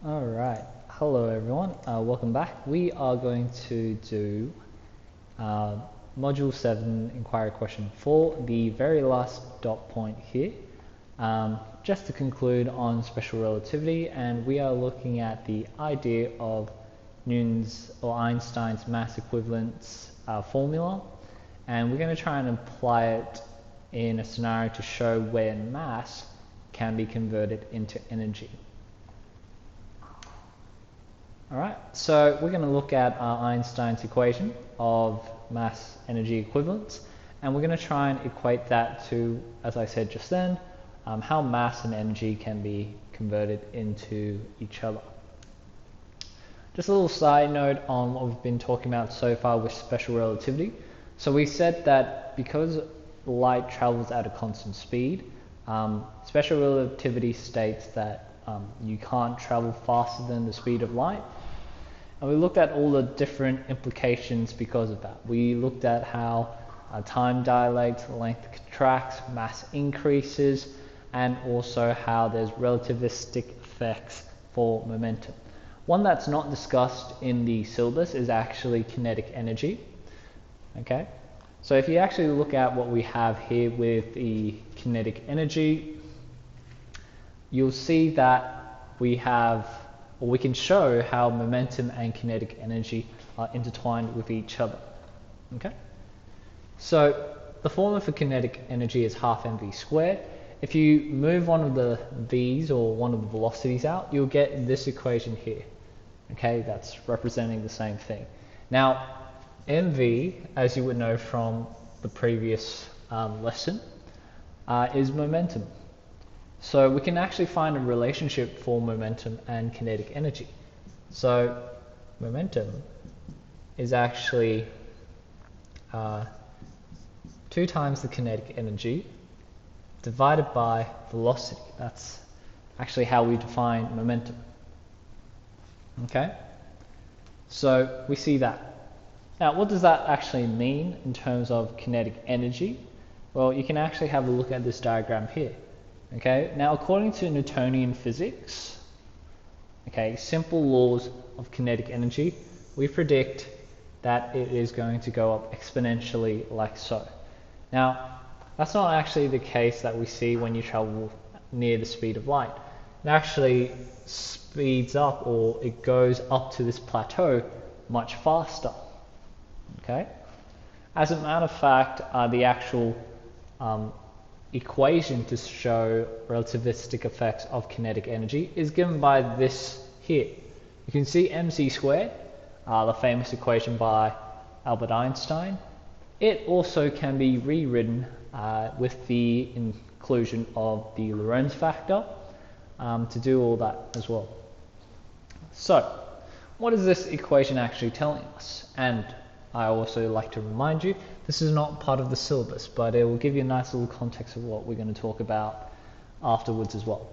Alright, hello everyone, welcome back. We are going to do Module 7 Inquiry Question 4, the very last dot point here, just to conclude on special relativity, and we are looking at the idea of Newton's or Einstein's mass equivalence formula, and we're going to try and apply it in a scenario to show where mass can be converted into energy. Alright, so we're going to look at Einstein's equation of mass energy equivalence, and we're going to try and equate that to, as I said just then, how mass and energy can be converted into each other. Just a little side note on what we've been talking about so far with special relativity. So we said that because light travels at a constant speed, special relativity states that you can't travel faster than the speed of light. And we looked at all the different implications because of that. We looked at how time dilates, length contracts, mass increases, and also how there's relativistic effects for momentum. One that's not discussed in the syllabus is actually kinetic energy. Okay, so if you actually look at what we have here with the kinetic energy, you'll see that we have, or we can show how momentum and kinetic energy are intertwined with each other. Okay, so the formula for kinetic energy is half mv squared. If you move one of the v's or one of the velocities out, you'll get this equation here. Okay, that's representing the same thing. Now, mv, as you would know from the previous lesson, is momentum. So we can actually find a relationship for momentum and kinetic energy. So momentum is actually 2 times the kinetic energy divided by velocity. That's actually how we define momentum. Okay, so we see that. Now, what does that actually mean in terms of kinetic energy? Well, you can actually have a look at this diagram here. Okay, now according to Newtonian physics, okay, simple laws of kinetic energy, we predict that it is going to go up exponentially like so. Now, that's not actually the case that we see when you travel near the speed of light. It actually speeds up, or it goes up to this plateau much faster. Okay, as a matter of fact, the actual equation to show relativistic effects of kinetic energy is given by this here. You can see mc squared, the famous equation by Albert Einstein. It also can be rewritten with the inclusion of the Lorentz factor to do all that as well. So, what is this equation actually telling us? And I also like to remind you, this is not part of the syllabus, but it will give you a nice little context of what we're going to talk about afterwards as well.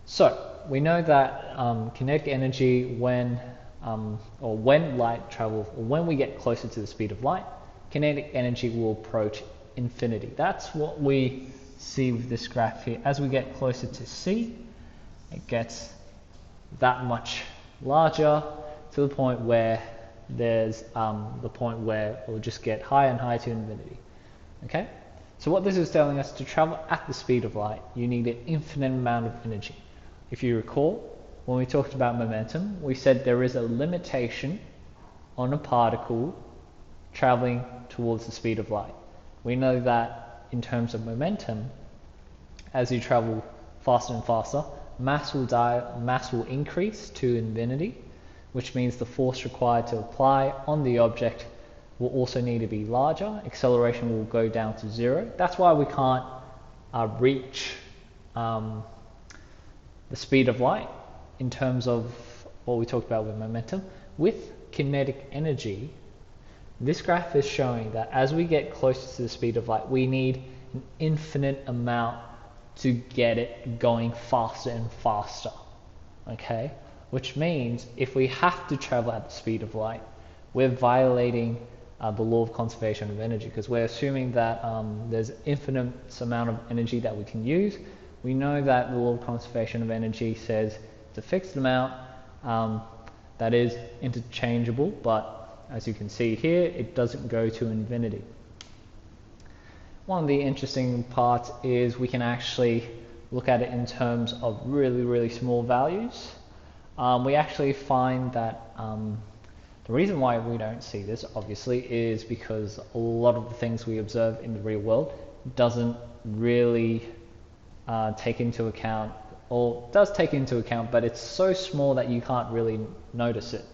So, we know that kinetic energy, when light travels, or when we get closer to the speed of light, kinetic energy will approach infinity. That's what we see with this graph here. As we get closer to C, it gets that much larger to the point where there's the point where it will just get higher and higher to infinity. Okay, so what this is telling us, to travel at the speed of light, you need an infinite amount of energy. If you recall, when we talked about momentum, we said there is a limitation on a particle traveling towards the speed of light. We know that in terms of momentum, as you travel faster and faster, mass will increase to infinity, which means the force required to apply on the object will also need to be larger. Acceleration will go down to 0. That's why we can't reach the speed of light in terms of what we talked about with momentum. With kinetic energy, this graph is showing that as we get closer to the speed of light, we need an infinite amount to get it going faster and faster. Okay, which means if we have to travel at the speed of light, we're violating the law of conservation of energy, because we're assuming that there's infinite amount of energy that we can use. We know that the law of conservation of energy says it's a fixed amount, that is interchangeable, but as you can see here, it doesn't go to infinity. One of the interesting parts is we can actually look at it in terms of really, really small values. We actually find that the reason why we don't see this, obviously, is because a lot of the things we observe in the real world doesn't really take into account, or does take into account, but it's so small that you can't really notice it.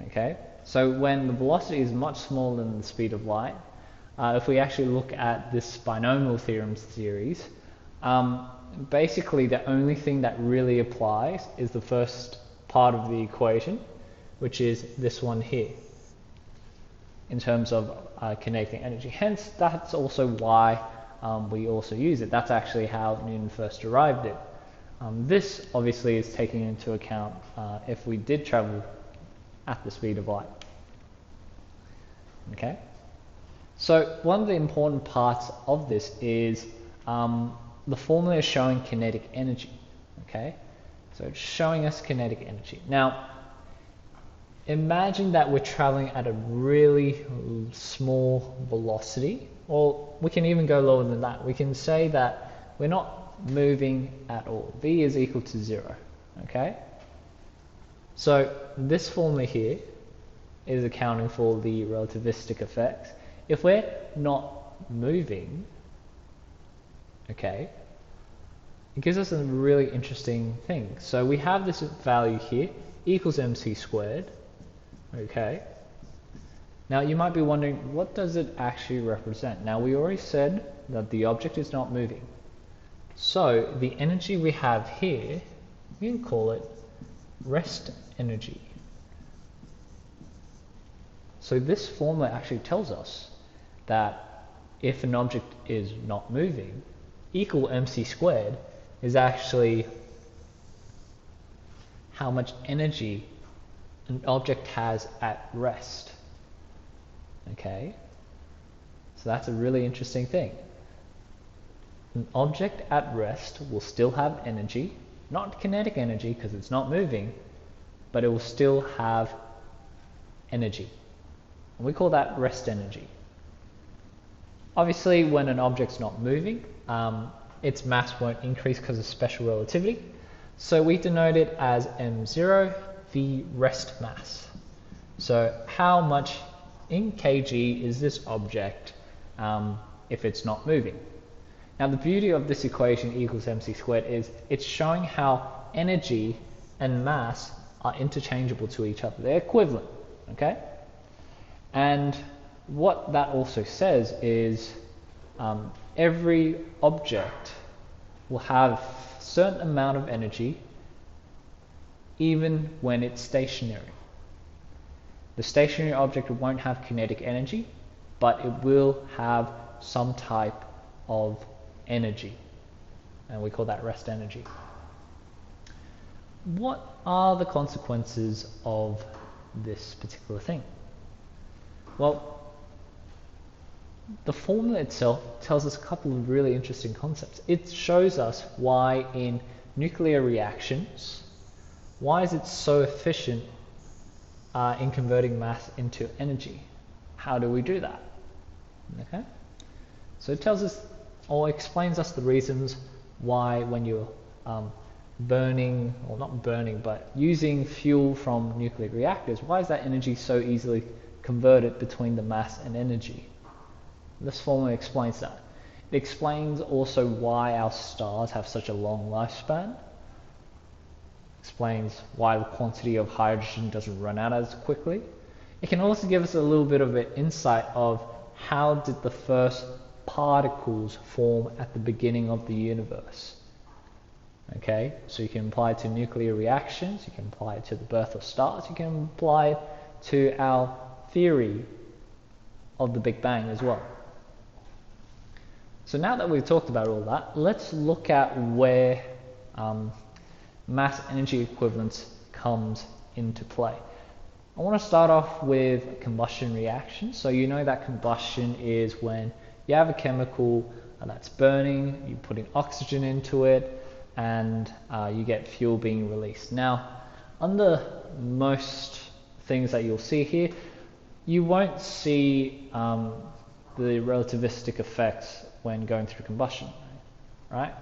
Okay, so when the velocity is much smaller than the speed of light, if we actually look at this binomial theorem series, basically the only thing that really applies is the first part of the equation, which is this one here, in terms of kinetic energy. Hence, that's also why we also use it. That's actually how Newton first derived it. This obviously is taking into account if we did travel at the speed of light. Okay? So one of the important parts of this is the formula is showing kinetic energy. Okay? So it's showing us kinetic energy. Now, imagine that we're traveling at a really small velocity, or we can even go lower than that. We can say that we're not moving at all. V is equal to 0. Okay? So this formula here is accounting for the relativistic effects. If we're not moving, okay, it gives us a really interesting thing. So we have this value here, equals mc squared, okay. Now you might be wondering, what does it actually represent? Now we already said that the object is not moving. So the energy we have here, we can call it rest energy. So this formula actually tells us that if an object is not moving, equal mc squared is actually how much energy an object has at rest. Okay? So that's a really interesting thing. An object at rest will still have energy, not kinetic energy because it's not moving, but it will still have energy. And we call that rest energy. Obviously, when an object's not moving, its mass won't increase because of special relativity. So we denote it as m0, the rest mass. So how much in kg is this object if it's not moving? Now the beauty of this equation equals mc squared is it's showing how energy and mass are interchangeable to each other. They're equivalent, okay? And what that also says is every object will have a certain amount of energy even when it's stationary. The stationary object won't have kinetic energy, but it will have some type of energy, and we call that rest energy. What are the consequences of this particular thing? Well, the formula itself tells us a couple of really interesting concepts. It shows us why in nuclear reactions, why is it so efficient in converting mass into energy? How do we do that? Okay, so it tells us, or explains us the reasons why when you're burning, or not burning, but using fuel from nuclear reactors, why is that energy so easily converted between the mass and energy? This formula explains that. It explains also why our stars have such a long lifespan. Explains why the quantity of hydrogen doesn't run out as quickly. It can also give us a little bit of an insight of how did the first particles form at the beginning of the universe. Okay, so you can apply it to nuclear reactions, you can apply it to the birth of stars, you can apply it to our theory of the Big Bang as well. So now that we've talked about all that, let's look at where mass energy equivalence comes into play. I want to start off with combustion reaction. So you know that combustion is when you have a chemical that's burning, you put in oxygen into it, and you get fuel being released. Now, under most things that you'll see here, you won't see the relativistic effects when going through combustion, right?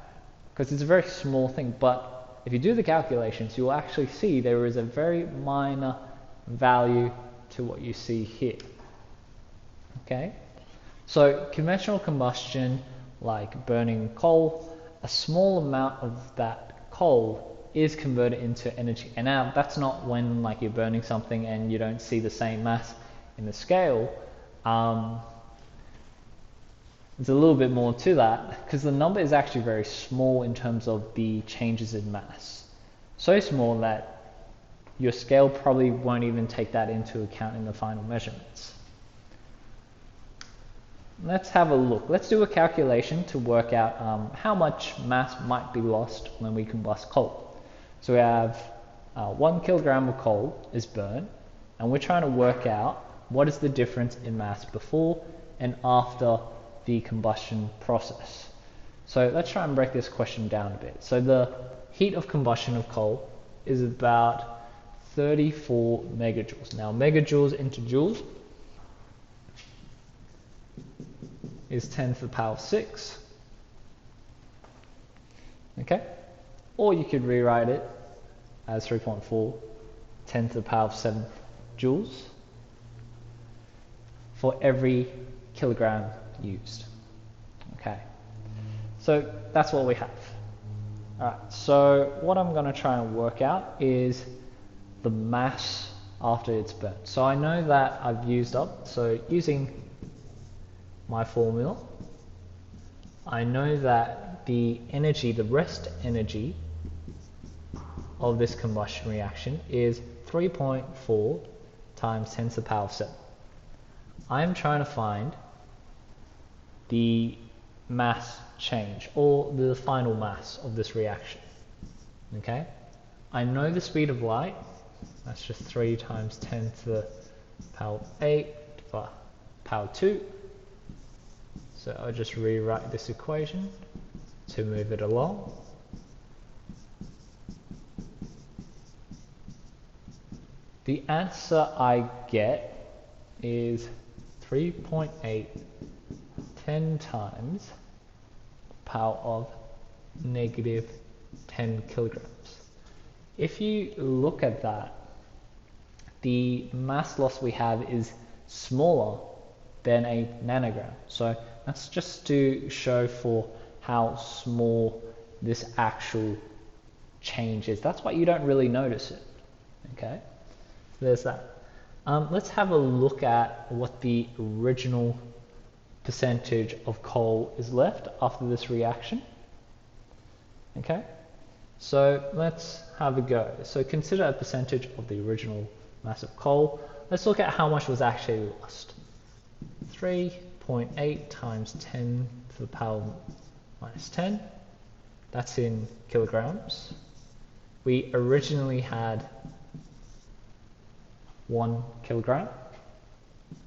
Because it's a very small thing, but if you do the calculations, you'll actually see there is a very minor value to what you see here. Okay? So conventional combustion, like burning coal, a small amount of that coal is converted into energy. And now that's not when like you're burning something and you don't see the same mass in the scale. There's a little bit more to that because the number is actually very small in terms of the changes in mass. So small that your scale probably won't even take that into account in the final measurements. Let's have a look. Let's do a calculation to work out how much mass might be lost when we combust coal. So we have 1 kilogram of coal is burned, and we're trying to work out what is the difference in mass before and after the combustion process. So let's try and break this question down a bit. So the heat of combustion of coal is about 34 megajoules. Now megajoules into joules is 10 to the power 6. Okay? Or you could rewrite it as 3.4 10 to the power 7 joules for every kilogram used. Okay, so that's what we have. Alright, so what I'm going to try and work out is the mass after it's burnt. So I know that I've used up, so using my formula, I know that the energy, the rest energy of this combustion reaction is 3.4 times 10 to the power 7. I'm trying to find the mass change, or the final mass of this reaction. Okay? I know the speed of light, that's just 3 times 10 to the power 8 to the power 2. So I'll just rewrite this equation to move it along. The answer I get is 3.8 10 times power of negative 10 kilograms. If you look at that, the mass loss we have is smaller than a nanogram. So that's just to show for how small this actual change is. That's why you don't really notice it. Okay, so there's that. Let's have a look at what the original percentage of coal is left after this reaction. Okay, so let's have a go. So consider a percentage of the original mass of coal. Let's look at how much was actually lost. 3.8 times 10 to the power minus 10. That's in kilograms. We originally had 1 kilogram.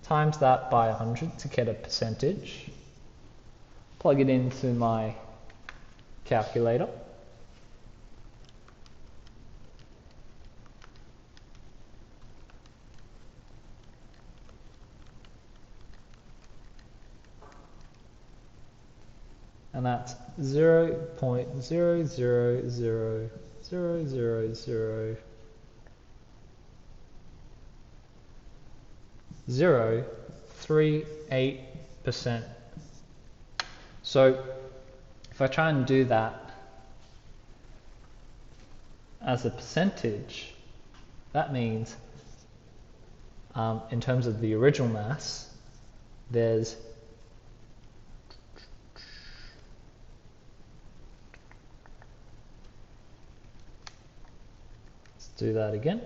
Times that by 100 to get a percentage. Plug it into my calculator. And that's 0.0000038%. So if I try and do that as a percentage, that means in terms of the original mass, there's do that again.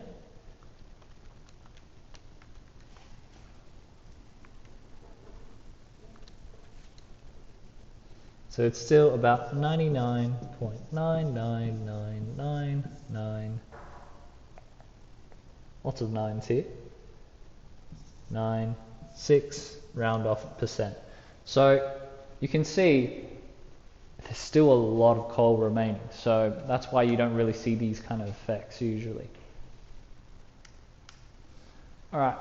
So it's still about 99.99999, lots of nines here, 96 round off percent. So you can see there's still a lot of coal remaining, so that's why you don't really see these kind of effects usually. Alright,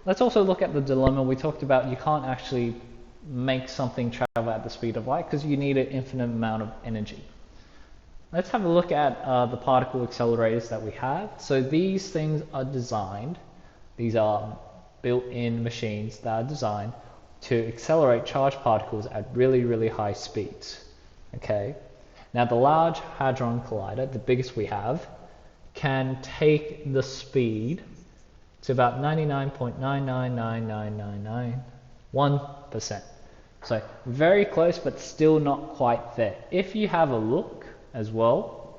let's also look at the dilemma we talked about. You can't actually make something travel at the speed of light because you need an infinite amount of energy. Let's have a look at the particle accelerators that we have. So these things are designed, these are built-in machines that are designed to accelerate charged particles at really, really high speeds. Okay. Now the Large Hadron Collider, the biggest we have, can take the speed to about 99.9999991%. So very close, but still not quite there. If you have a look as well,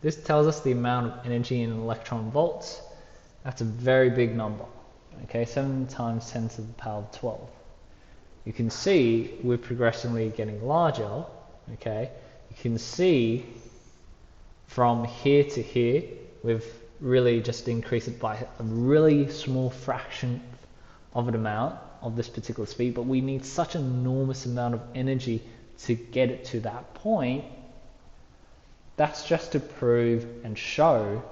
this tells us the amount of energy in electron volts. That's a very big number. Okay, 7 times 10 to the power of 12. You can see we're progressively getting larger. Okay, you can see from here to here, we've really just increased it by a really small fraction of an amount of this particular speed, but we need such an enormous amount of energy to get it to that point. That's just to prove and show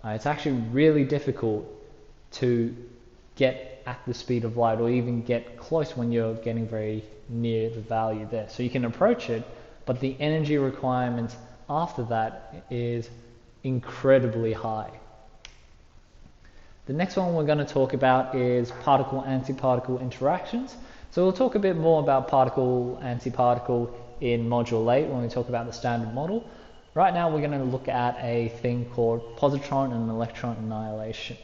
it's actually really difficult to get at the speed of light or even get close when you're getting very near the value there. So you can approach it, but the energy requirement after that is incredibly high. The next one we're going to talk about is particle-antiparticle interactions. So we'll talk a bit more about particle-antiparticle in Module 8 when we talk about the standard model. Right now we're going to look at a thing called positron and electron annihilation.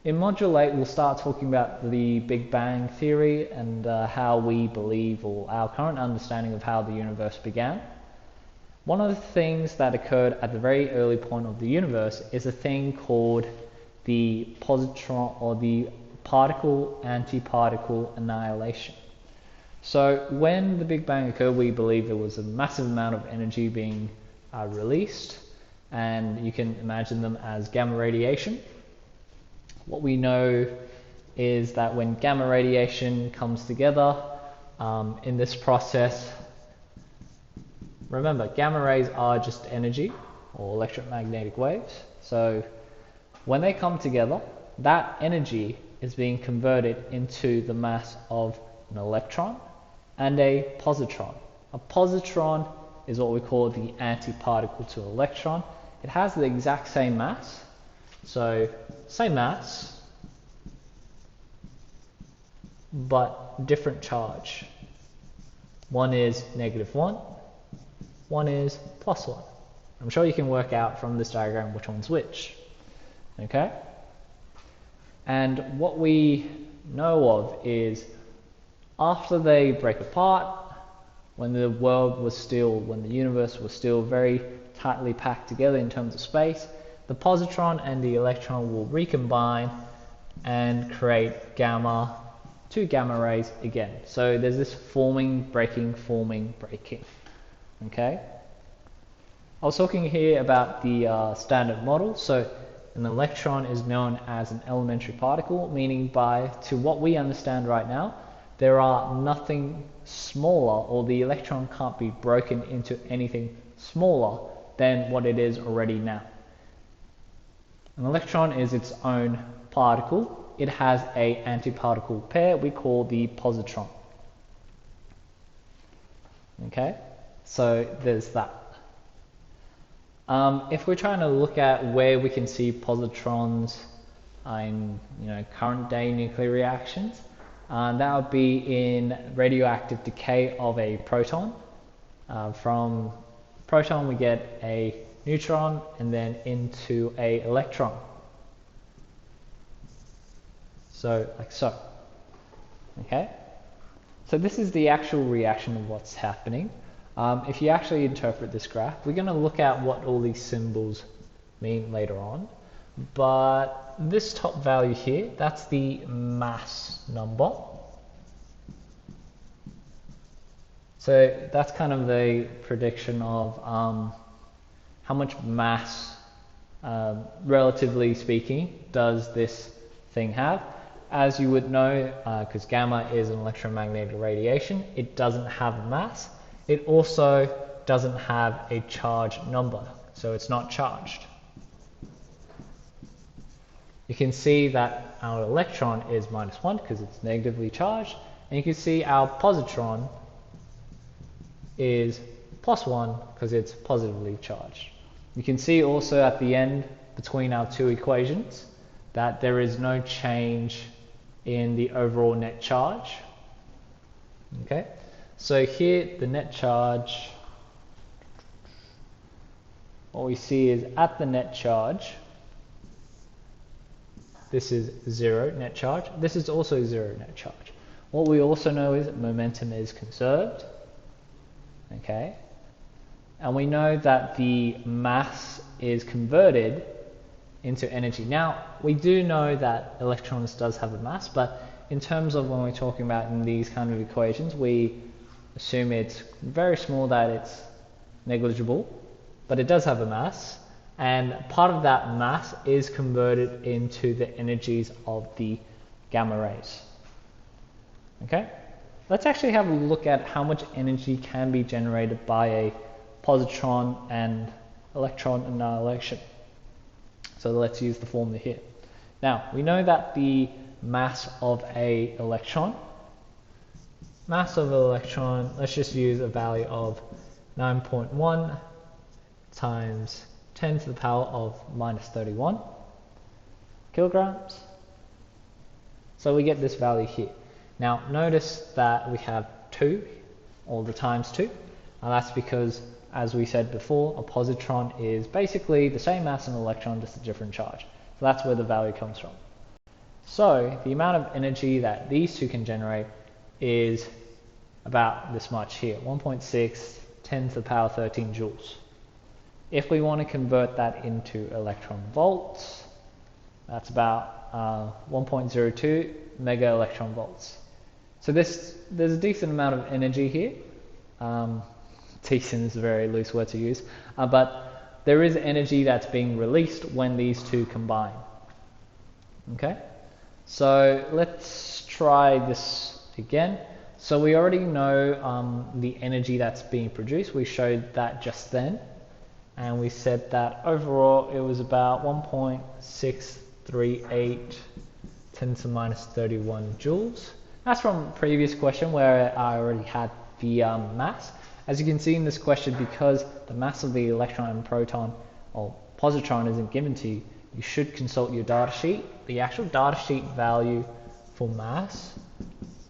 In Module 8 we'll start talking about the Big Bang theory and how we believe, or our current understanding of how the universe began. One of the things that occurred at the very early point of the universe is a thing called the positron or the particle-antiparticle annihilation. So when the Big Bang occurred, we believe there was a massive amount of energy being released, and you can imagine them as gamma radiation. What we know is that when gamma radiation comes together in this process, remember, gamma rays are just energy or electromagnetic waves. So when they come together, that energy is being converted into the mass of an electron and a positron. A positron is what we call the antiparticle to electron. It has the exact same mass. So same mass, but different charge. One is -1, one is +1. I'm sure you can work out from this diagram which one's which. Okay? And what we know of is after they break apart, when the universe was still very tightly packed together in terms of space, the positron and the electron will recombine and create two gamma rays again. So there's this forming, breaking, forming, breaking. Okay? I was talking here about the standard model. So an electron is known as an elementary particle, meaning to what we understand right now, there are nothing smaller, or the electron can't be broken into anything smaller than what it is already now. An electron is its own particle. It has an antiparticle pair we call the positron. Okay, so there's that. If we're trying to look at where we can see positrons in current day nuclear reactions, that would be in radioactive decay of a proton. From proton we get a neutron and then into a electron. So like so. Okay? So this is the actual reaction of what's happening. If you actually interpret this graph, we're going to look at what all these symbols mean later on. But this top value here, that's the mass number. So that's kind of the prediction of how much mass, relatively speaking, does this thing have. As you would know, because gamma is an electromagnetic radiation, it doesn't have a mass. It also doesn't have a charge number, so it's not charged. You can see that our electron is -1 because it's negatively charged, and you can see our positron is +1 because it's positively charged. You can see also at the end between our two equations that there is no change in the overall net charge. Okay, so here the net charge, what we see is at the net charge, this is 0 net charge, this is also 0 net charge. What we also know is that momentum is conserved. Okay, and we know that the mass is converted into energy. Now, we do know that electrons does have a mass, but in terms of when we're talking about in these kind of equations, we assume it's very small, that it's negligible, but it does have a mass, and part of that mass is converted into the energies of the gamma rays. Okay? Let's actually have a look at how much energy can be generated by a positron and electron annihilation. So let's use the formula here. Now, we know that the mass of an electron, let's just use a value of 9.1 times 10 to the power of -31 kilograms. So we get this value here. Now notice that we have 2, or the times 2, and that's because, as we said before, a positron is basically the same mass as an electron, just a different charge. So that's where the value comes from. So the amount of energy that these two can generate is about this much here, 1.6 10 to the power 13 joules. If we want to convert that into electron volts, that's about 1.02 mega electron volts. So there's a decent amount of energy here. Decent is a very loose word to use, but there is energy that's being released when these two combine. Okay, so let's try this again. So we already know the energy that's being produced. We showed that just then, and we said that overall it was about 1.638 10 to the minus 31 joules. That's from a previous question where I already had the mass. As you can see in this question, because the mass of the electron and proton or positron isn't given to you, you should consult your data sheet. The actual data sheet value for mass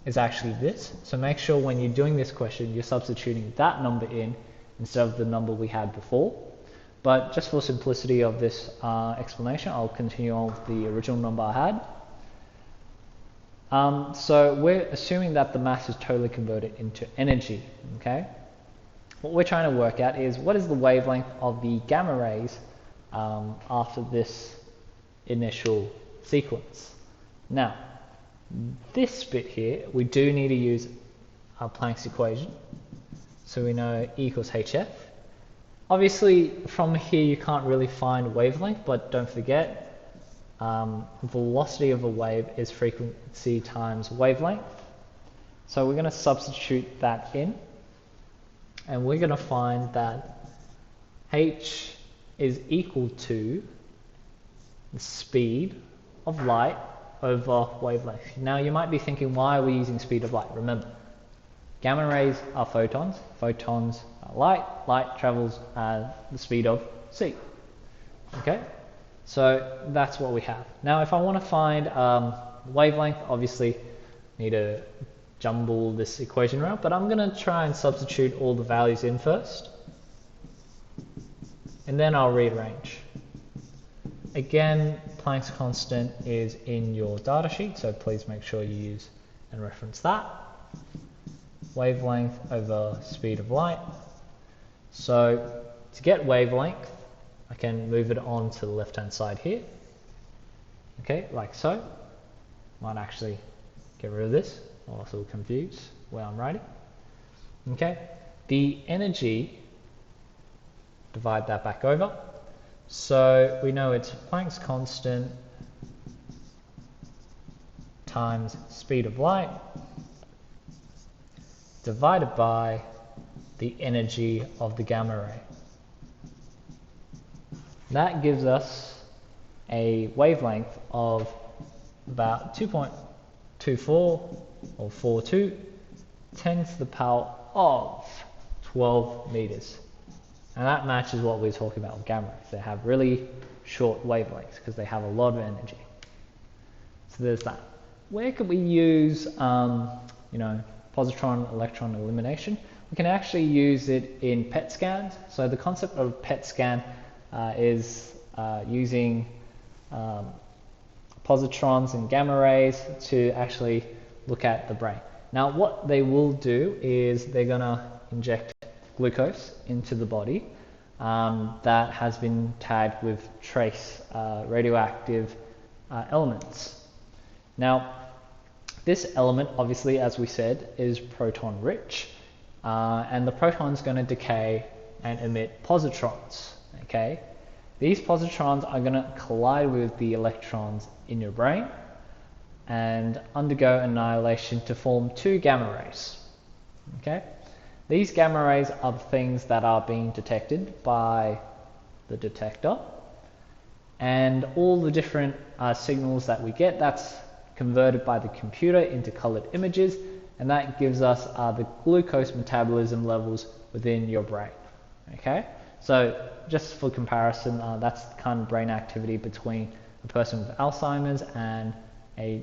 is actually this. So make sure when you're doing this question, you're substituting that number in instead of the number we had before. But just for simplicity of this explanation, I'll continue on with the original number I had. So we're assuming that the mass is totally converted into energy. Okay. What we're trying to work out is what is the wavelength of the gamma rays after this initial sequence. Now, this bit here, we do need to use our Planck's equation. So we know E equals hf. Obviously, from here you can't really find wavelength, but don't forget, velocity of a wave is frequency times wavelength. So we're going to substitute that in, and we're going to find that h is equal to the speed of light over wavelength. Now you might be thinking, why are we using speed of light? Remember, gamma rays are photons, photons are light, light travels at the speed of c. Okay, so that's what we have. Now if I want to find wavelength, obviously need to jumble this equation around, but I'm going to try and substitute all the values in first, and then I'll rearrange. Again, Planck's constant is in your data sheet, so please make sure you use and reference that. Wavelength over speed of light. So to get wavelength, I can move it on to the left hand side here. Okay, like so. Might actually get rid of this, or else it'll confuse where I'm writing. Okay, the energy, divide that back over. So we know it's Planck's constant times speed of light divided by the energy of the gamma ray. That gives us a wavelength of about 2.24 or 42 10 to the power of 12 meters. And that matches what we were talking about with gamma rays. They have really short wavelengths because they have a lot of energy. So there's that. Where could we use, positron-electron elimination? We can actually use it in PET scans. So the concept of PET scan is using positrons and gamma rays to actually look at the brain. Now what they will do is they're going to inject glucose into the body that has been tagged with trace radioactive elements. Now this element, obviously, as we said, is proton rich, and the proton is going to decay and emit positrons. Okay, these positrons are going to collide with the electrons in your brain and undergo annihilation to form two gamma rays. Okay, these gamma rays are the things that are being detected by the detector, and all the different signals that we get, that's converted by the computer into colored images, and that gives us the glucose metabolism levels within your brain. Okay, so just for comparison, that's the kind of brain activity between a person with Alzheimer's and a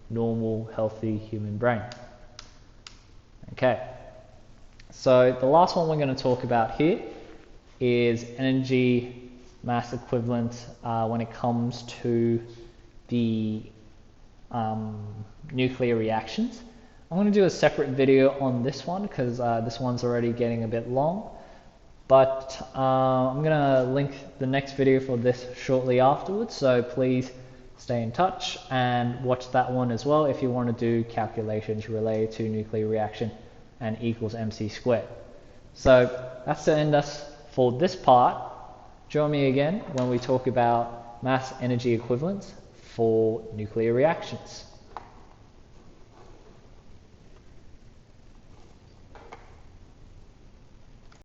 normal, healthy human brain. Okay, so the last one we're going to talk about here is energy mass equivalence when it comes to the nuclear reactions. I'm going to do a separate video on this one because this one's already getting a bit long, but I'm going to link the next video for this shortly afterwards, so please stay in touch and watch that one as well if you want to do calculations related to nuclear reaction and equals mc squared. So that's to end us for this part. Join me again when we talk about mass energy equivalence for nuclear reactions.